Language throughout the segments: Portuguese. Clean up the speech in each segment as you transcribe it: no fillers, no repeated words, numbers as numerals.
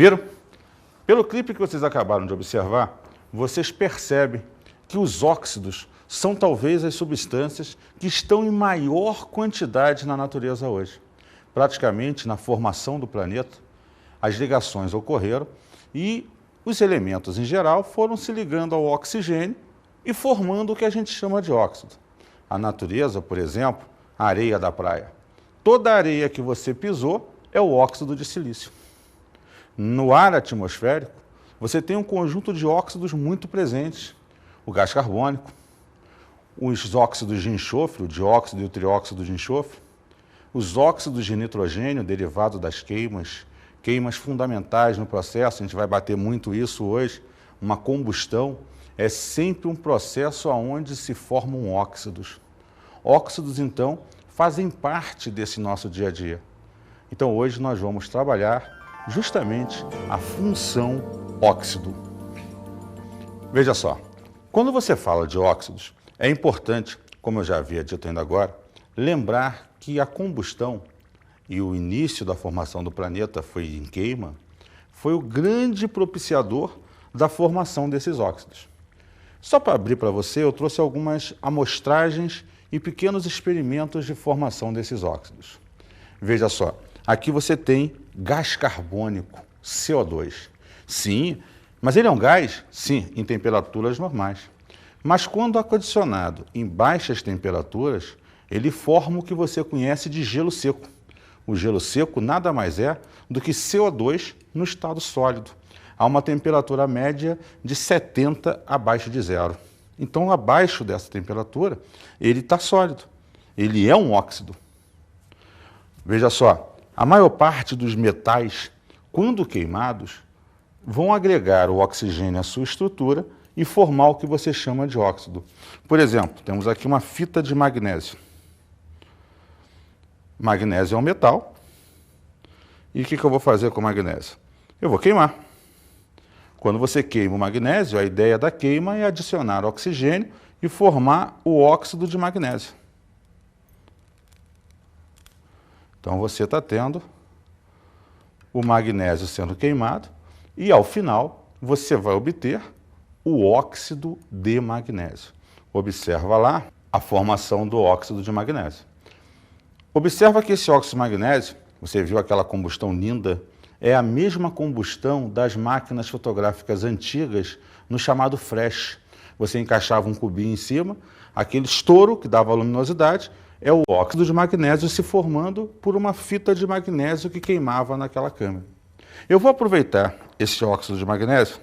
Viram? Pelo clipe que vocês acabaram de observar, vocês percebem que os óxidos são talvez as substâncias que estão em maior quantidade na natureza hoje. Praticamente na formação do planeta, as ligações ocorreram e os elementos em geral foram se ligando ao oxigênio e formando o que a gente chama de óxido. A natureza, por exemplo, a areia da praia. Toda a areia que você pisou é o óxido de silício. No ar atmosférico, você tem um conjunto de óxidos muito presentes. O gás carbônico, os óxidos de enxofre, o dióxido e o trióxido de enxofre, os óxidos de nitrogênio derivados das queimas fundamentais no processo, a gente vai bater muito isso hoje. Uma combustão é sempre um processo onde se formam óxidos. Óxidos, então, fazem parte desse nosso dia a dia. Então, hoje nós vamos trabalhar justamente a função óxido. Veja só, quando você fala de óxidos, é importante, como eu já havia dito ainda agora, lembrar que a combustão e o início da formação do planeta foi em queima, foi o grande propiciador da formação desses óxidos. Só para abrir para você, eu trouxe algumas amostragens e pequenos experimentos de formação desses óxidos. Veja só, aqui você tem gás carbônico, CO2. Sim, mas ele é um gás? Sim, em temperaturas normais. Mas quando adicionado em baixas temperaturas, ele forma o que você conhece de gelo seco. O gelo seco nada mais é do que CO2 no estado sólido, a uma temperatura média de 70 abaixo de zero. Então, abaixo dessa temperatura, ele está sólido. Ele é um óxido. Veja só, a maior parte dos metais, quando queimados, vão agregar o oxigênio à sua estrutura e formar o que você chama de óxido. Por exemplo, temos aqui uma fita de magnésio. Magnésio é um metal. E o que eu vou fazer com o magnésio? Eu vou queimar. Quando você queima o magnésio, a ideia da queima é adicionar oxigênio e formar o óxido de magnésio. Então você está tendo o magnésio sendo queimado e, ao final, você vai obter o óxido de magnésio. Observa lá a formação do óxido de magnésio. Observa que esse óxido de magnésio, você viu aquela combustão linda, é a mesma combustão das máquinas fotográficas antigas no chamado flash. Você encaixava um cubinho em cima, aquele estouro que dava luminosidade, é o óxido de magnésio se formando por uma fita de magnésio que queimava naquela câmera. Eu vou aproveitar esse óxido de magnésio,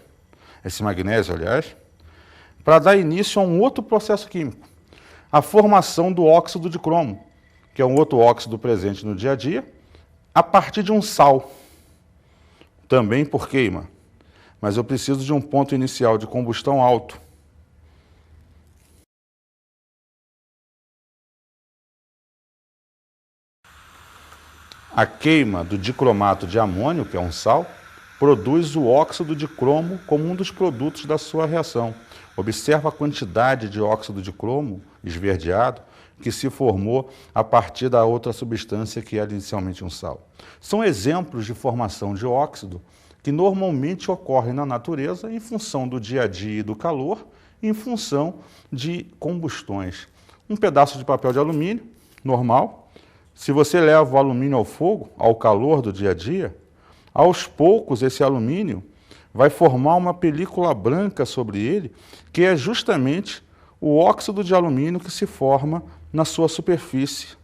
esse magnésio, aliás, para dar início a um outro processo químico, a formação do óxido de cromo, que é um outro óxido presente no dia a dia, a partir de um sal, também por queima, mas eu preciso de um ponto inicial de combustão alto. A queima do dicromato de amônio, que é um sal, produz o óxido de cromo como um dos produtos da sua reação. Observa a quantidade de óxido de cromo esverdeado que se formou a partir da outra substância que era inicialmente um sal. São exemplos de formação de óxido que normalmente ocorrem na natureza em função do dia a dia e do calor, em função de combustões. Um pedaço de papel de alumínio, normal, se você leva o alumínio ao fogo, ao calor do dia a dia, aos poucos esse alumínio vai formar uma película branca sobre ele, que é justamente o óxido de alumínio que se forma na sua superfície.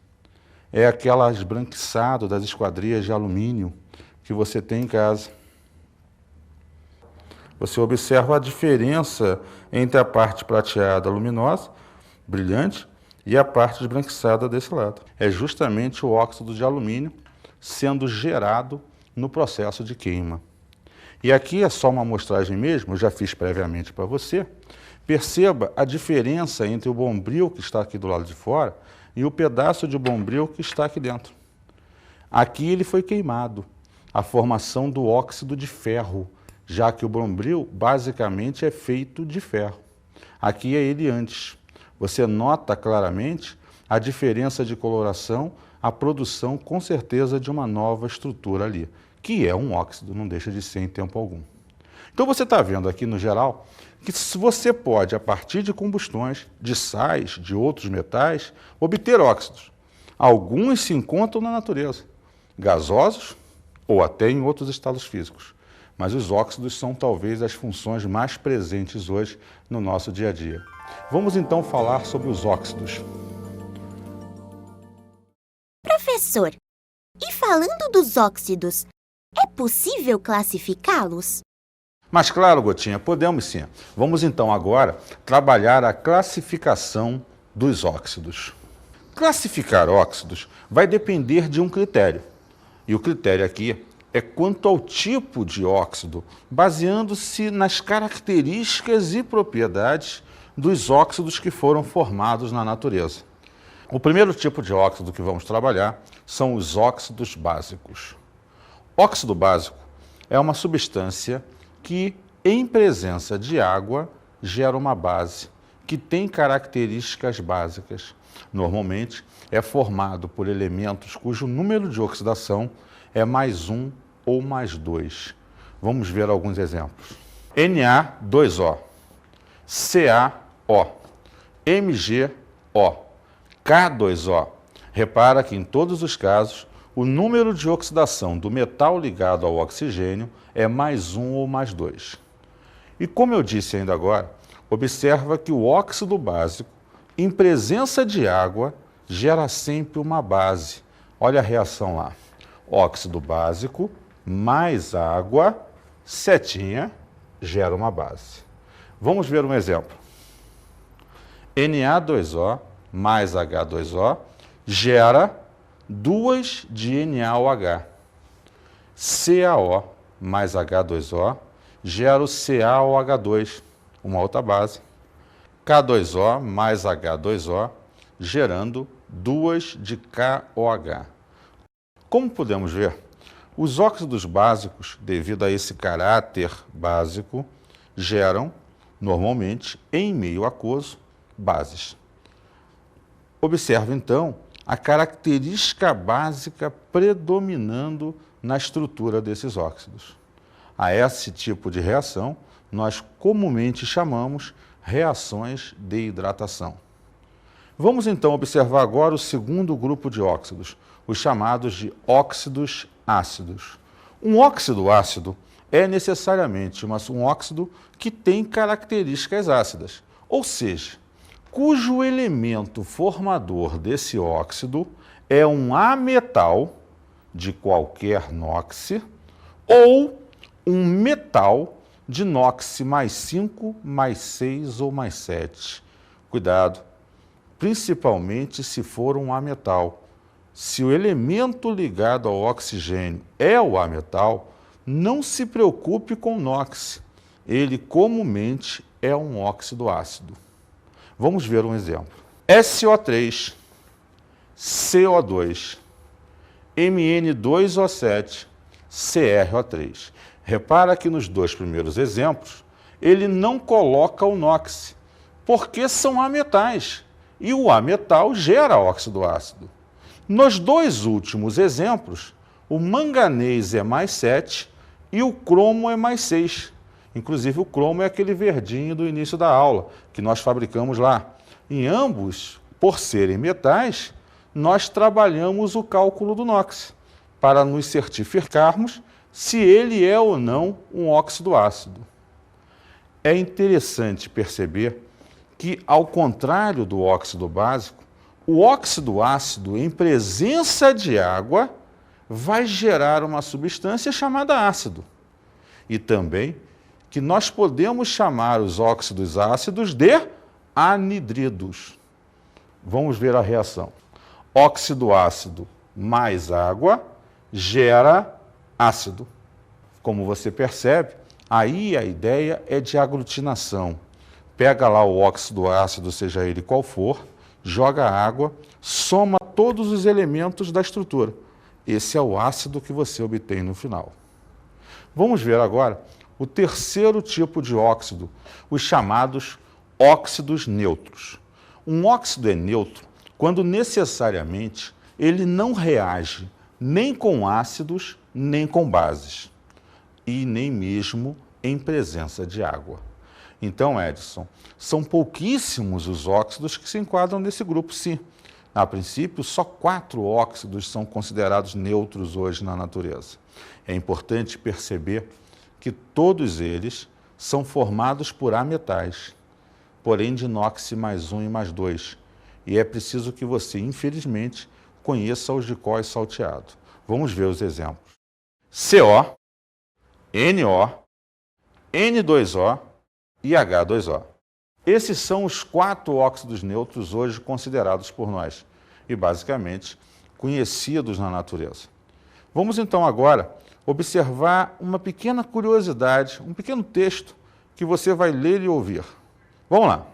É aquela esbranquiçado das esquadrias de alumínio que você tem em casa. Você observa a diferença entre a parte prateada luminosa, brilhante, e a parte esbranquiçada desse lado. É justamente o óxido de alumínio sendo gerado no processo de queima. E aqui é só uma amostragem mesmo, eu já fiz previamente para você. Perceba a diferença entre o bombril que está aqui do lado de fora e o pedaço de bombril que está aqui dentro. Aqui ele foi queimado, a formação do óxido de ferro, já que o bombril basicamente é feito de ferro. Aqui é ele antes. Você nota claramente a diferença de coloração, a produção com certeza de uma nova estrutura ali, que é um óxido, não deixa de ser em tempo algum. Então você está vendo aqui no geral que se você pode, a partir de combustões de sais, de outros metais, obter óxidos. Alguns se encontram na natureza, gasosos ou até em outros estados físicos. Mas os óxidos são talvez as funções mais presentes hoje no nosso dia a dia. Vamos então falar sobre os óxidos. Professor, e falando dos óxidos, é possível classificá-los? Mas claro, Gotinha, podemos sim. Vamos então agora trabalhar a classificação dos óxidos. Classificar óxidos vai depender de um critério. E o critério aqui é quanto ao tipo de óxido, baseando-se nas características e propriedades dos óxidos que foram formados na natureza. O primeiro tipo de óxido que vamos trabalhar são os óxidos básicos. Óxido básico é uma substância que, em presença de água, gera uma base, que tem características básicas. Normalmente, é formado por elementos cujo número de oxidação é +1 ou +2. Vamos ver alguns exemplos. Na2O, CaO, MgO, K2O. Repara que em todos os casos, o número de oxidação do metal ligado ao oxigênio é +1 ou +2. E como eu disse ainda agora, observa que o óxido básico, em presença de água, gera sempre uma base. Olha a reação lá. Óxido básico mais água, setinha, gera uma base. Vamos ver um exemplo. Na2O mais H2O gera 2 de NaOH. CaO mais H2O gera o CaOH2, uma outra base. K2O mais H2O gerando 2 de KOH. Como podemos ver, os óxidos básicos, devido a esse caráter básico, geram, normalmente, em meio aquoso, bases. Observe, então, a característica básica predominando na estrutura desses óxidos. A esse tipo de reação, nós comumente chamamos reações de hidratação. Vamos então observar agora o segundo grupo de óxidos, os chamados de óxidos ácidos. Um óxido ácido é necessariamente um óxido que tem características ácidas, ou seja, cujo elemento formador desse óxido é um ametal de qualquer NOx ou um metal de NOx +5, +6 ou +7. Cuidado, principalmente se for um ametal. Se o elemento ligado ao oxigênio é o ametal, não se preocupe com NOx. Ele comumente é um óxido ácido. Vamos ver um exemplo. SO3, CO2, Mn2O7, CrO3. Repara que nos dois primeiros exemplos, ele não coloca o NOx, porque são ametais, e o ametal gera óxido ácido. Nos dois últimos exemplos, o manganês é +7 e o cromo é +6. Inclusive, o cromo é aquele verdinho do início da aula, que nós fabricamos lá. Em ambos, por serem metais, nós trabalhamos o cálculo do NOx, para nos certificarmos se ele é ou não um óxido ácido. É interessante perceber que, ao contrário do óxido básico, o óxido ácido, em presença de água, vai gerar uma substância chamada ácido. E também que nós podemos chamar os óxidos ácidos de anidridos. Vamos ver a reação. Óxido ácido mais água gera ácido. Como você percebe, aí a ideia é de aglutinação. Pega lá o óxido ácido, seja ele qual for, joga água, soma todos os elementos da estrutura. Esse é o ácido que você obtém no final. Vamos ver agora o terceiro tipo de óxido, os chamados óxidos neutros. Um óxido é neutro quando necessariamente ele não reage nem com ácidos nem com bases, e nem mesmo em presença de água. Então, Edson, são pouquíssimos os óxidos que se enquadram nesse grupo, sim. A princípio, só 4 óxidos são considerados neutros hoje na natureza. É importante perceber que todos eles são formados por ametais, porém de inox +1 e +2. E é preciso que você, infelizmente, conheça os de có e salteado. Vamos ver os exemplos. CO, NO, N2O e H2O. Esses são os 4 óxidos neutros hoje considerados por nós e, basicamente, conhecidos na natureza. Vamos então agora observar uma pequena curiosidade, um pequeno texto que você vai ler e ouvir. Vamos lá.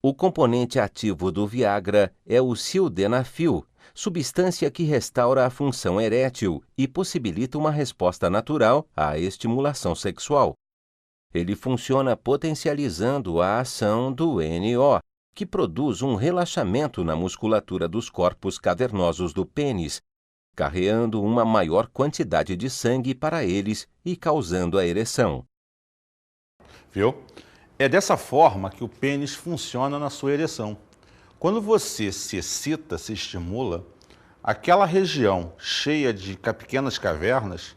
O componente ativo do Viagra é o sildenafil, substância que restaura a função erétil e possibilita uma resposta natural à estimulação sexual. Ele funciona potencializando a ação do NO, que produz um relaxamento na musculatura dos corpos cavernosos do pênis, carreando uma maior quantidade de sangue para eles e causando a ereção. Viu? É dessa forma que o pênis funciona na sua ereção. Quando você se excita, se estimula, aquela região cheia de pequenas cavernas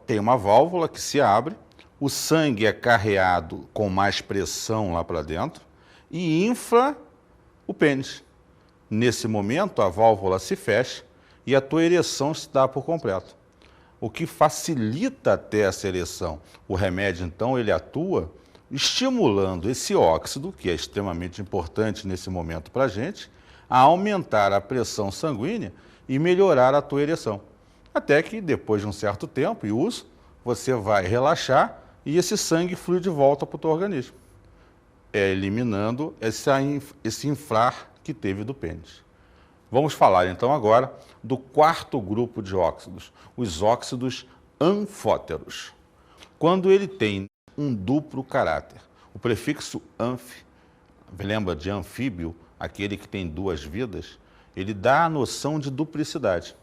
tem uma válvula que se abre, o sangue é carreado com mais pressão lá para dentro e infla o pênis. Nesse momento, a válvula se fecha e a tua ereção se dá por completo, o que facilita até essa ereção. O remédio, então, ele atua estimulando esse óxido, que é extremamente importante nesse momento para a gente, a aumentar a pressão sanguínea e melhorar a tua ereção. Até que, depois de um certo tempo e uso, você vai relaxar e esse sangue flui de volta para o teu organismo, eliminando esse inflar que teve do pênis. Vamos falar então agora do 4º grupo de óxidos, os óxidos anfóteros. Quando ele tem um duplo caráter, o prefixo anf, lembra de anfíbio, aquele que tem 2 vidas, ele dá a noção de duplicidade.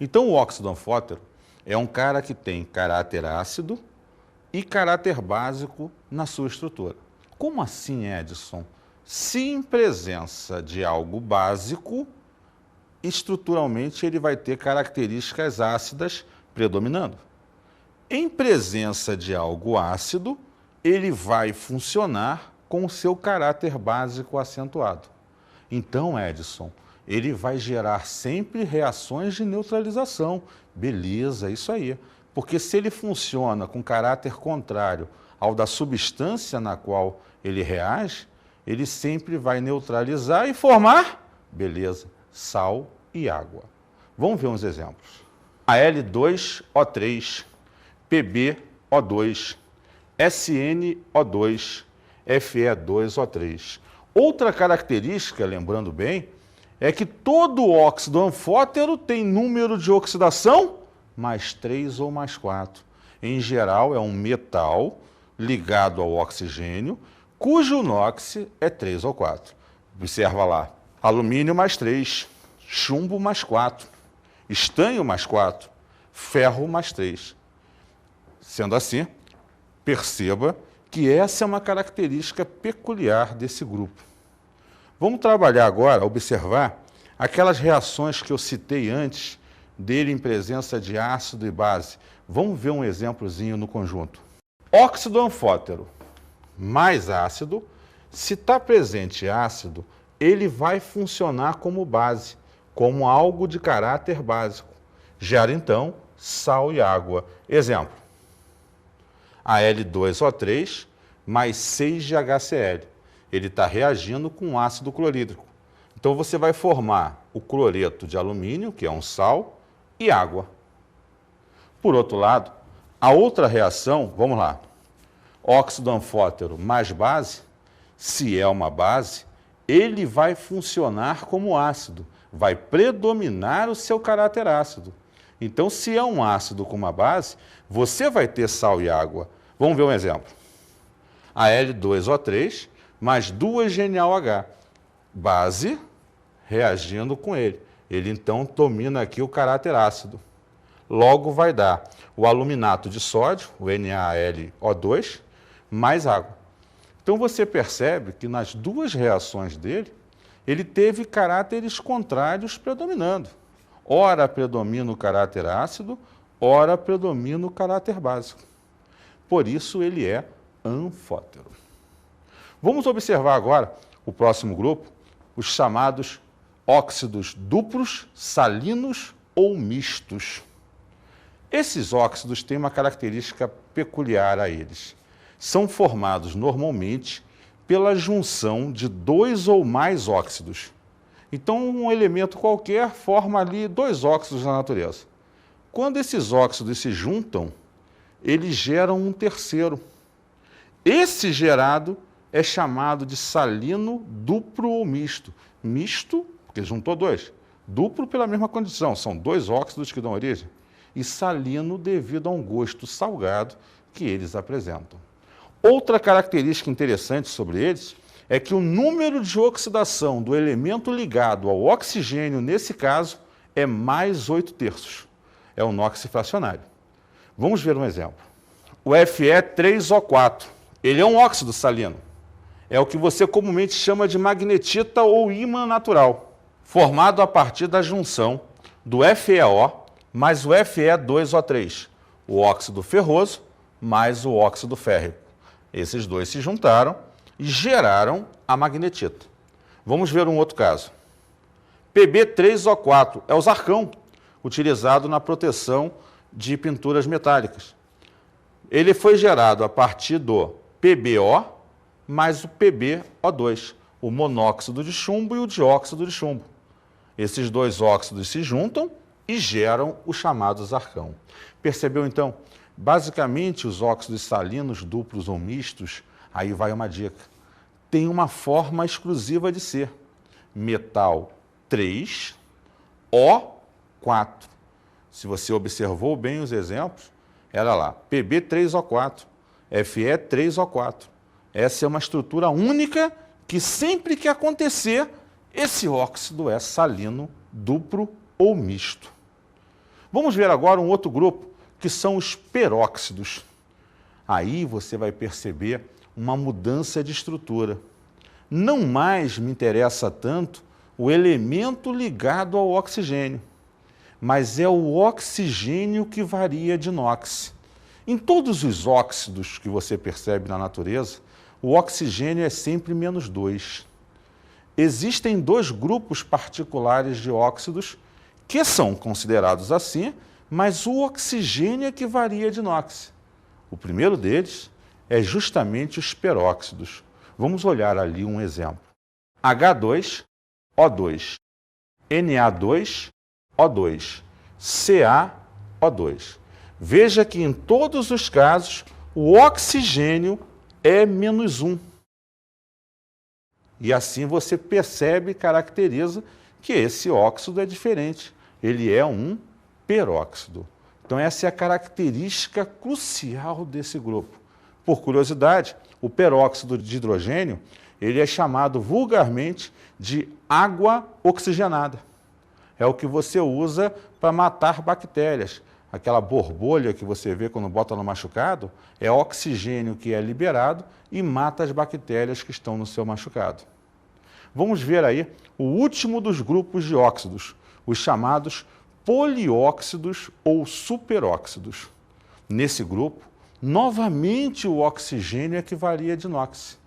Então o óxido anfótero é um cara que tem caráter ácido e caráter básico na sua estrutura. Como assim, Edson? Se em presença de algo básico, estruturalmente ele vai ter características ácidas predominando. Em presença de algo ácido, ele vai funcionar com o seu caráter básico acentuado. Então, Edson, ele vai gerar sempre reações de neutralização. Beleza, isso aí. Porque se ele funciona com caráter contrário ao da substância na qual ele reage, ele sempre vai neutralizar e formar, beleza, sal e água. Vamos ver uns exemplos. Al2O3, PbO2, SnO2, Fe2O3. Outra característica, lembrando bem, é que todo óxido anfótero tem número de oxidação +3 ou +4. Em geral, é um metal ligado ao oxigênio, cujo NOx é 3 ou 4. Observa lá, alumínio +3, chumbo +4, estanho +4, ferro +3. Sendo assim, perceba que essa é uma característica peculiar desse grupo. Vamos trabalhar agora, observar aquelas reações que eu citei antes dele em presença de ácido e base. Vamos ver um exemplozinho no conjunto. Óxido anfótero mais ácido, se está presente ácido, ele vai funcionar como base, como algo de caráter básico. Gera então sal e água. Exemplo, Al2O3 mais 6 de HCl. Ele está reagindo com ácido clorídrico. Então você vai formar o cloreto de alumínio, que é um sal, e água. Por outro lado, a outra reação, vamos lá, óxido anfótero mais base, se é uma base, ele vai funcionar como ácido, vai predominar o seu caráter ácido. Então, se é um ácido com uma base, você vai ter sal e água. Vamos ver um exemplo. Al2O3 mais 2GNOH, base reagindo com ele. Ele então domina aqui o caráter ácido. Logo vai dar o aluminato de sódio, o NaLO2, mais água. Então você percebe que nas duas reações dele, ele teve caráteres contrários predominando. Ora predomina o caráter ácido, ora predomina o caráter básico. Por isso ele é anfótero. Vamos observar agora o próximo grupo, os chamados óxidos duplos, salinos ou mistos. Esses óxidos têm uma característica peculiar a eles. São formados normalmente pela junção de dois ou mais óxidos. Então, um elemento qualquer forma ali dois óxidos na natureza. Quando esses óxidos se juntam, eles geram um terceiro. Esse gerado é chamado de salino duplo ou misto. Misto, porque juntou dois. Duplo pela mesma condição, são dois óxidos que dão origem. E salino devido a um gosto salgado que eles apresentam. Outra característica interessante sobre eles é que o número de oxidação do elemento ligado ao oxigênio, nesse caso, é mais 8/3. É o NOx fracionário. Vamos ver um exemplo. O Fe3O4, ele é um óxido salino. É o que você comumente chama de magnetita ou ímã natural, formado a partir da junção do FeO mais o Fe2O3, o óxido ferroso mais o óxido férrico. Esses dois se juntaram e geraram a magnetita. Vamos ver um outro caso. Pb3O4 é o zarcão, utilizado na proteção de pinturas metálicas. Ele foi gerado a partir do PbO mais o PbO2, o monóxido de chumbo e o dióxido de chumbo. Esses dois óxidos se juntam e geram o chamado zarcão. Percebeu, então? Basicamente, os óxidos salinos duplos ou mistos, aí vai uma dica, tem uma forma exclusiva de ser. Metal 3, O4. Se você observou bem os exemplos, era lá, Pb3O4, Fe3O4. Essa é uma estrutura única que sempre que acontecer, esse óxido é salino duplo ou misto. Vamos ver agora um outro grupo, que são os peróxidos. Aí você vai perceber uma mudança de estrutura. Não mais me interessa tanto o elemento ligado ao oxigênio, mas é o oxigênio que varia de NOx. Em todos os óxidos que você percebe na natureza, o oxigênio é sempre -2. Existem dois grupos particulares de óxidos que são considerados assim, mas o oxigênio é que varia de NOx. O primeiro deles é justamente os peróxidos. Vamos olhar ali um exemplo. H2O2, Na2O2, CaO2. Veja que em todos os casos o oxigênio é -1. E assim você percebe e caracteriza que esse óxido é diferente. Ele é um peróxido. Então essa é a característica crucial desse grupo. Por curiosidade, o peróxido de hidrogênio, ele é chamado vulgarmente de água oxigenada. É o que você usa para matar bactérias. Aquela borbolha que você vê quando bota no machucado, é oxigênio que é liberado e mata as bactérias que estão no seu machucado. Vamos ver aí o último dos grupos de óxidos, os chamados polióxidos ou superóxidos. Nesse grupo, novamente o oxigênio é que varia de NOx.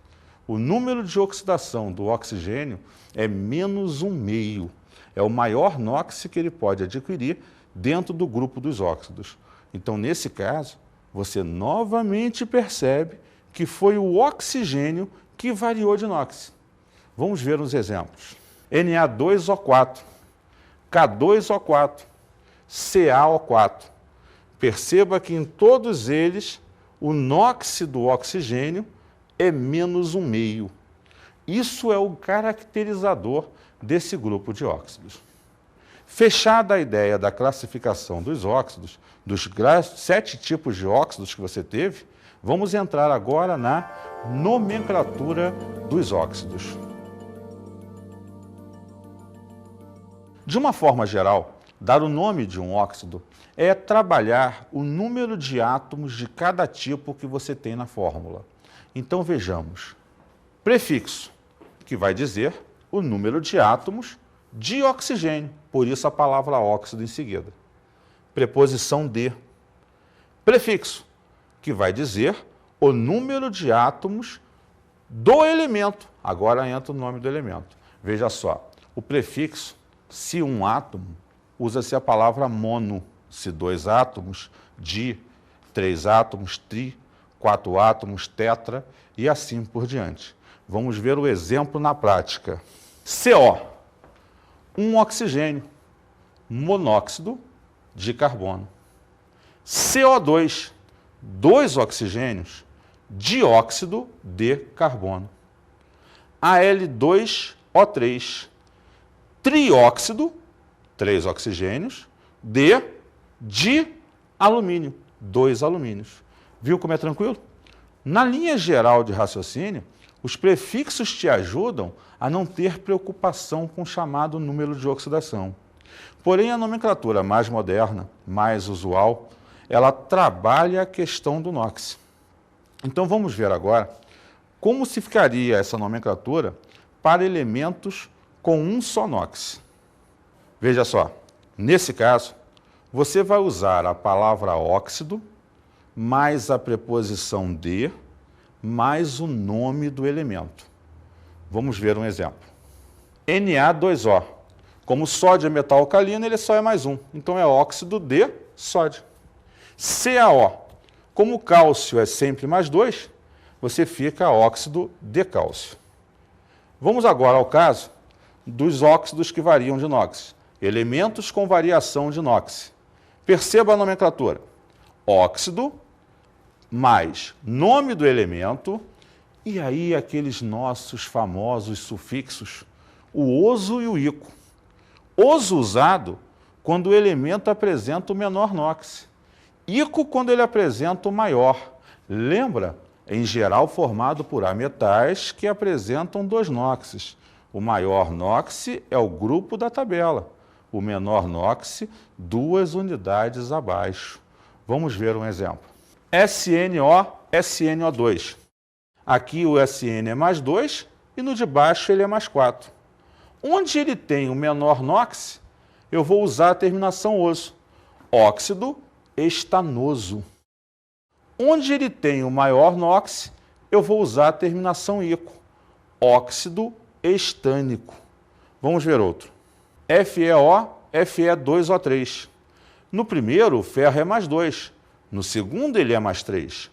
O número de oxidação do oxigênio é -1,5. É o maior NOx que ele pode adquirir dentro do grupo dos óxidos. Então, nesse caso, você novamente percebe que foi o oxigênio que variou de NOx. Vamos ver uns exemplos. Na2O4, K2O4, CaO4. Perceba que em todos eles o NOx do oxigênio é -1,5. Isso é o caracterizador desse grupo de óxidos. Fechada a ideia da classificação dos óxidos, dos 7 tipos de óxidos que você teve, vamos entrar agora na nomenclatura dos óxidos. De uma forma geral, Dar o nome de um óxido é trabalhar o número de átomos de cada tipo que você tem na fórmula. Então vejamos. Prefixo, que vai dizer o número de átomos de oxigênio, por isso a palavra óxido em seguida. Preposição de. Prefixo, que vai dizer o número de átomos do elemento. Agora entra o nome do elemento. Veja só, o prefixo, se um átomo, usa-se a palavra mono. Se 2 átomos, di, 3 átomos, tri, 4 átomos, tetra e assim por diante. Vamos ver o exemplo na prática. CO, um oxigênio, monóxido de carbono. CO2, 2 oxigênios, dióxido de carbono. Al2O3, trióxido, 3 oxigênios, de alumínio, 2 alumínios. Viu como é tranquilo? Na linha geral de raciocínio, os prefixos te ajudam a não ter preocupação com o chamado número de oxidação. Porém, a nomenclatura mais moderna, mais usual, ela trabalha a questão do NOx. Então vamos ver agora como se ficaria essa nomenclatura para elementos com um só NOx. Veja só, nesse caso, você vai usar a palavra óxido, mais a preposição de, mais o nome do elemento. Vamos ver um exemplo. Na2O. Como sódio é metal alcalino, ele só é mais um. Então é óxido de sódio. CaO. Como cálcio é sempre mais 2, você fica óxido de cálcio. Vamos agora ao caso dos óxidos que variam de NOx. Elementos com variação de NOx. Perceba a nomenclatura. Óxido mais nome do elemento e aí aqueles nossos famosos sufixos, o oso e o ico. Oso usado quando o elemento apresenta o menor NOx. Ico quando ele apresenta o maior. Lembra? Em geral formado por ametais que apresentam 2 NOxes. O maior NOx é o grupo da tabela. O menor NOx, 2 unidades abaixo. Vamos ver um exemplo. SNO, SNO2. Aqui o SN é mais 2 e no de baixo ele é mais 4. Onde ele tem o menor NOx, eu vou usar a terminação oso. Óxido estanoso. Onde ele tem o maior NOx, eu vou usar a terminação ico. Óxido estânico. Vamos ver outro. FeO, Fe2O3. No primeiro, o ferro é mais 2. No segundo, ele é mais 3.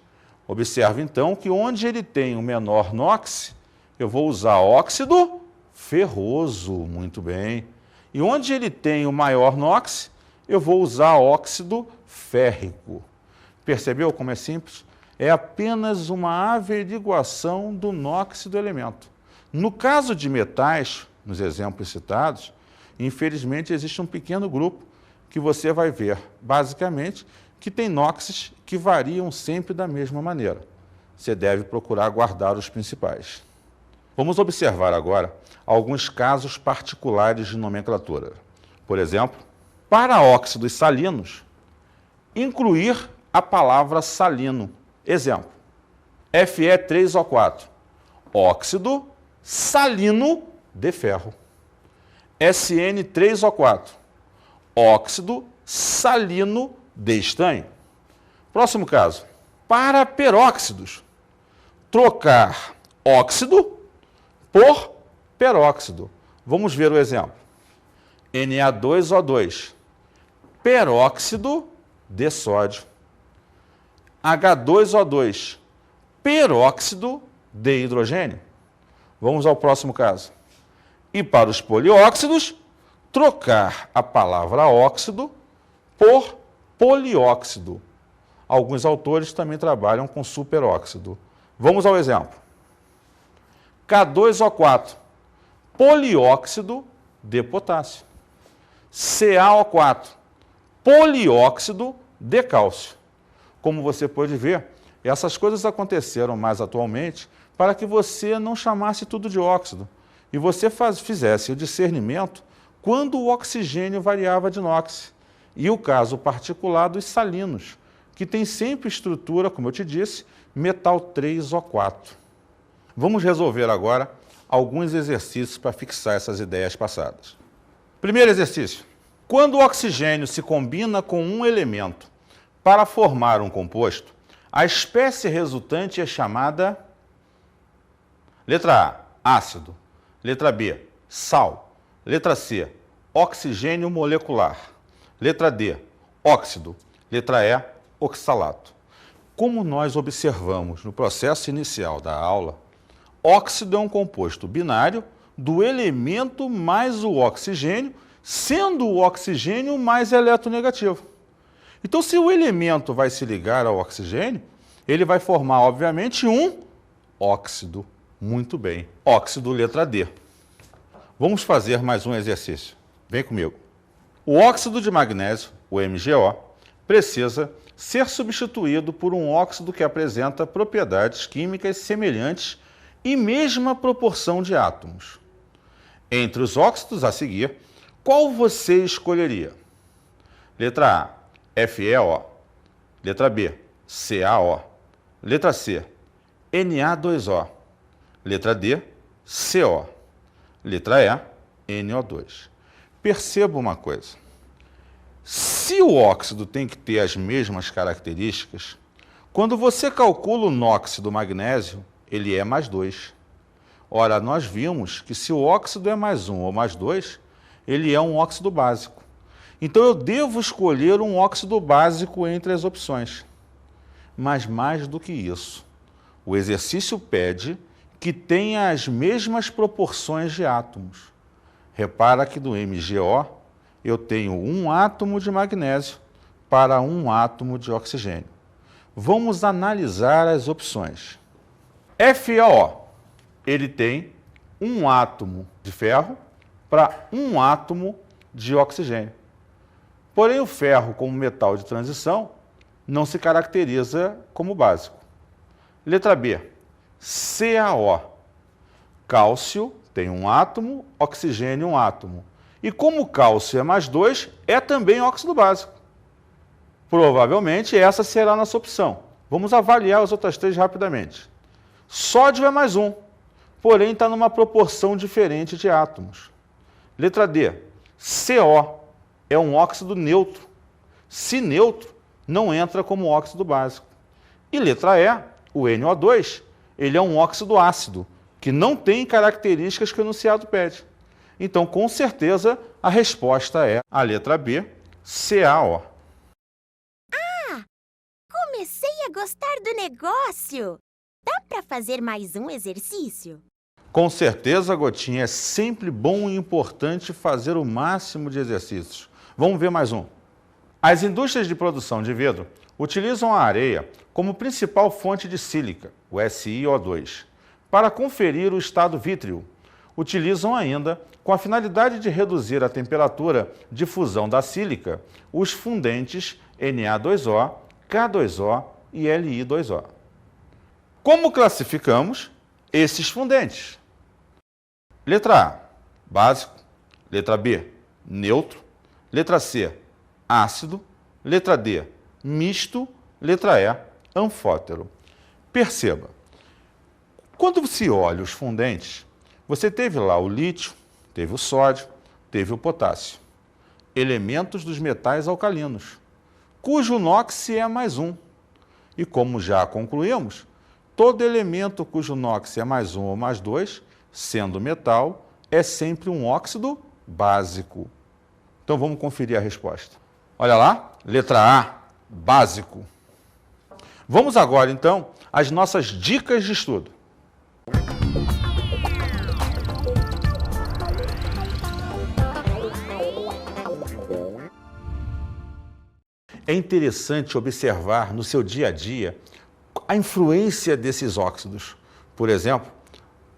Observe, então, que onde ele tem o menor NOx, eu vou usar óxido ferroso. Muito bem. E onde ele tem o maior NOx, eu vou usar óxido férrico. Percebeu como é simples? É apenas uma averiguação do NOx do elemento. No caso de metais, nos exemplos citados, infelizmente existe um pequeno grupo que você vai ver, basicamente, que tem NOxes que variam sempre da mesma maneira. Você deve procurar guardar os principais. Vamos observar agora alguns casos particulares de nomenclatura. Por exemplo, para óxidos salinos, incluir a palavra salino. Exemplo, Fe3O4, óxido salino de ferro. SN3O4, óxido salino de estanho. Próximo caso, para peróxidos, trocar óxido por peróxido. Vamos ver o exemplo. Na2O2, peróxido de sódio. H2O2, peróxido de hidrogênio. Vamos ao próximo caso. E para os polióxidos, trocar a palavra óxido por polióxido. Alguns autores também trabalham com superóxido. Vamos ao exemplo. K2O4, polióxido de potássio. CaO4, polióxido de cálcio. Como você pode ver, essas coisas aconteceram mais atualmente para que você não chamasse tudo de óxido e você fizesse o discernimento quando o oxigênio variava de NOx, e o caso particular dos salinos, que tem sempre estrutura, como eu te disse, metal 3O4. Vamos resolver agora alguns exercícios para fixar essas ideias passadas. Primeiro exercício. Quando o oxigênio se combina com um elemento para formar um composto, a espécie resultante é chamada letra A, ácido, letra B, sal, letra C, oxigênio molecular, letra D, óxido, letra E, oxalato. Como nós observamos no processo inicial da aula, óxido é um composto binário do elemento mais o oxigênio, sendo o oxigênio mais eletronegativo. Então, se o elemento vai se ligar ao oxigênio, ele vai formar, obviamente, um óxido. Muito bem. Óxido, letra D. Vamos fazer mais um exercício. Vem comigo. O óxido de magnésio, o MgO, precisa ser substituído por um óxido que apresenta propriedades químicas semelhantes e mesma proporção de átomos. Entre os óxidos a seguir, qual você escolheria? Letra A, FeO. Letra B, CaO. Letra C, Na2O. Letra D, CO. Letra E, NO2. Perceba uma coisa. Se o óxido tem que ter as mesmas características, quando você calcula o NOx do magnésio, ele é mais 2. Ora, nós vimos que se o óxido é mais 1 ou mais 2, ele é um óxido básico. Então, eu devo escolher um óxido básico entre as opções. Mas mais do que isso, o exercício pede que tenha as mesmas proporções de átomos. Repara que no MgO eu tenho um átomo de magnésio para um átomo de oxigênio. Vamos analisar as opções. FeO, ele tem um átomo de ferro para um átomo de oxigênio. Porém, o ferro, como metal de transição, não se caracteriza como básico. Letra B, CaO. Cálcio tem um átomo, oxigênio um átomo. E como o cálcio é mais 2, é também óxido básico. Provavelmente essa será a nossa opção. Vamos avaliar as outras três rapidamente. Sódio é mais 1, porém está numa proporção diferente de átomos. Letra D, CO é um óxido neutro. Se neutro, não entra como óxido básico. E letra E, o NO2, ele é um óxido ácido, que não tem características que o enunciado pede. Então, com certeza, a resposta é a letra B, CaO. Comecei a gostar do negócio! Dá para fazer mais um exercício? Com certeza, Gotinha, é sempre bom e importante fazer o máximo de exercícios. Vamos ver mais um. As indústrias de produção de vidro utilizam a areia como principal fonte de sílica, o SiO2, para conferir o estado vítreo. Utilizam ainda, com a finalidade de reduzir a temperatura de fusão da sílica, os fundentes Na2O, K2O e Li2O. Como classificamos esses fundentes? Letra A, básico. Letra B, neutro. Letra C, ácido. Letra D, misto. Letra E, anfótero. Perceba, quando se olha os fundentes, você teve lá o lítio, teve o sódio, teve o potássio. Elementos dos metais alcalinos, cujo NOx é mais 1. E como já concluímos, todo elemento cujo NOx é mais 1 ou mais 2, sendo metal, é sempre um óxido básico. Então vamos conferir a resposta. Olha lá, letra A, básico. Vamos agora, então, às nossas dicas de estudo. É interessante observar no seu dia a dia a influência desses óxidos. Por exemplo,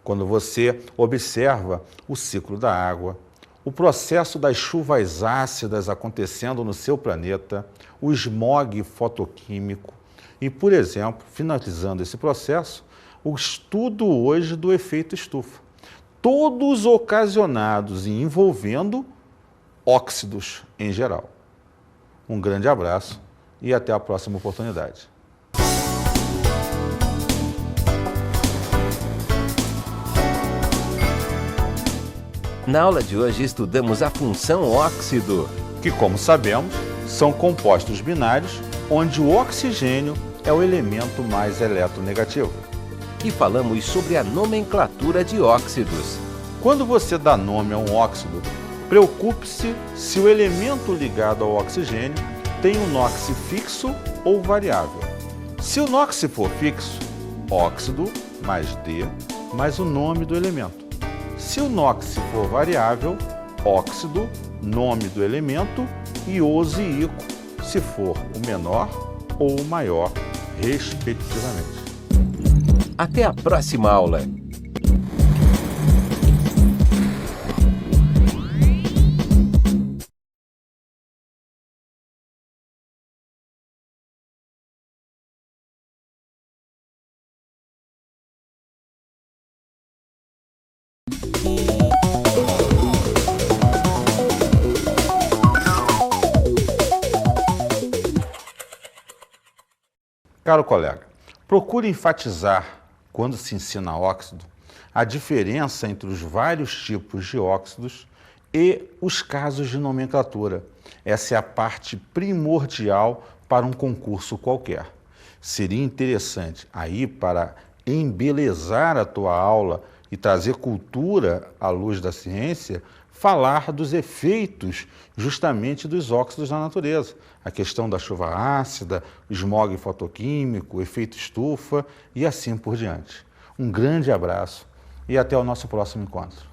quando você observa o ciclo da água, o processo das chuvas ácidas acontecendo no seu planeta, o smog fotoquímico e, por exemplo, finalizando esse processo, o estudo hoje do efeito estufa. Todos ocasionados e envolvendo óxidos em geral. Um grande abraço e até a próxima oportunidade. Na aula de hoje estudamos a função óxido, Que, como sabemos, são compostos binários onde o oxigênio é o elemento mais eletronegativo. e falamos sobre a nomenclatura de óxidos. Quando você dá nome a um óxido, preocupe-se se o elemento ligado ao oxigênio tem um NOx fixo ou variável. Se o NOx for fixo, óxido mais D mais o nome do elemento. Se o NOx for variável, óxido, nome do elemento e ose e ico, se for o menor ou o maior, respectivamente. Até a próxima aula! Caro colega, procure enfatizar, quando se ensina óxido, a diferença entre os vários tipos de óxidos e os casos de nomenclatura. Essa é a parte primordial para um concurso qualquer. Seria interessante aí, para embelezar a tua aula e trazer cultura à luz da ciência, falar dos efeitos justamente dos óxidos na natureza. A questão da chuva ácida, o smog fotoquímico, o efeito estufa e assim por diante. Um grande abraço e até o nosso próximo encontro.